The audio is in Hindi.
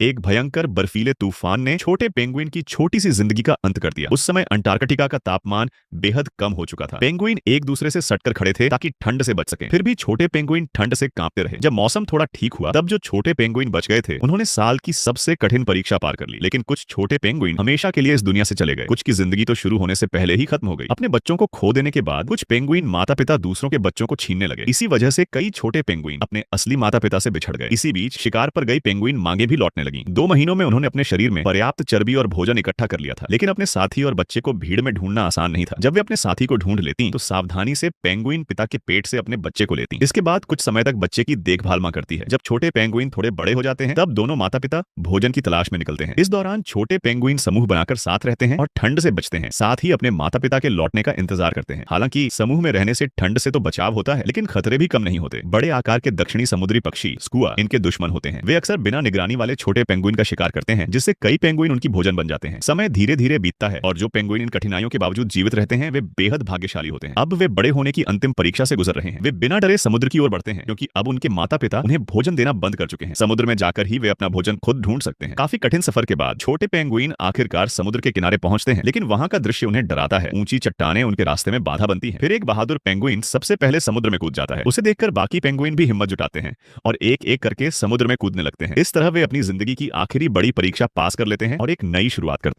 एक भयंकर बर्फीले तूफान ने छोटे पेंगुइन की छोटी सी जिंदगी का अंत कर दिया। उस समय अंटार्कटिका का तापमान बेहद कम हो चुका था। पेंगुइन एक दूसरे से सटकर खड़े थे ताकि ठंड से बच सकें। फिर भी छोटे पेंगुइन ठंड से कांपते रहे। जब मौसम थोड़ा ठीक हुआ तब जो छोटे पेंगुइन बच गए थे उन्होंने साल की सबसे कठिन परीक्षा पार कर ली। लेकिन कुछ छोटे पेंगुइन हमेशा के लिए इस दुनिया से चले गए। कुछ की जिंदगी तो शुरू होने से पहले ही खत्म हो गई। अपने बच्चों को खो देने के बाद कुछ पेंगुइन माता पिता दूसरों के बच्चों को छीनने लगे। इसी वजह से कई छोटे पेंगुइन अपने असली माता पिता से बिछड़ गए। इसी बीच शिकार पर गई पेंगुइन मांगे भी लौटने लगी। 2 महीनों में उन्होंने अपने शरीर में पर्याप्त चर्बी और भोजन इकट्ठा कर लिया था। लेकिन अपने साथी और बच्चे को भीड़ में ढूंढना आसान नहीं था। जब वे अपने साथी को ढूंढ लेती तो सावधानी से पेंगुइन पिता के पेट से अपने बच्चे को लेती। इसके बाद कुछ समय तक बच्चे की देखभाल मां करती है। जब छोटे पेंगुइन थोड़े बड़े हो जाते हैं तब दोनों माता पिता भोजन की तलाश में निकलते हैं। इस दौरान छोटे पेंगुइन समूह बनाकर साथ रहते हैं और ठंड से बचते हैं। साथ ही अपने माता पिता के लौटने का इंतजार करते हैं। हालांकि समूह में रहने से ठंड से तो बचाव होता है, लेकिन खतरे भी कम नहीं होते। बड़े आकार के दक्षिणी समुद्री पक्षी स्कुआ इनके दुश्मन होते हैं। वे अक्सर बिना निगरानी वाले छोटे पेंगुइन का शिकार करते हैं, जिससे कई पेंगुइन उनकी भोजन बन जाते हैं। समय धीरे धीरे बीतता है और जो पेंगुइन इन कठिनाइयों के बावजूद जीवित रहते हैं वे बेहद भाग्यशाली होते हैं। अब वे बड़े होने की अंतिम परीक्षा से गुजर रहे हैं। वे बिना डरे समुद्र की ओर बढ़ते हैं, क्योंकि अब उनके माता पिता उन्हें भोजन देना बंद कर चुके हैं। समुद्र में जाकर ही वे अपना भोजन खुद ढूंढ सकते हैं। काफी कठिन सफर के बाद छोटे पेंगुइन आखिरकार समुद्र के किनारे पहुंचते हैं, लेकिन वहां का दृश्य उन्हें डराता है। ऊंची चट्टानें उनके रास्ते में बाधा बनती हैं। फिर एक बहादुर पेंगुइन सबसे पहले समुद्र में कूद जाता है। उसे देखकर बाकी पेंगुइन भी हिम्मत जुटाते हैं और एक एक करके समुद्र में कूदने लगते हैं। इस तरह वे अपनी जिंदगी की आखिरी बड़ी परीक्षा पास कर लेते हैं और एक नई शुरुआत करते हैं।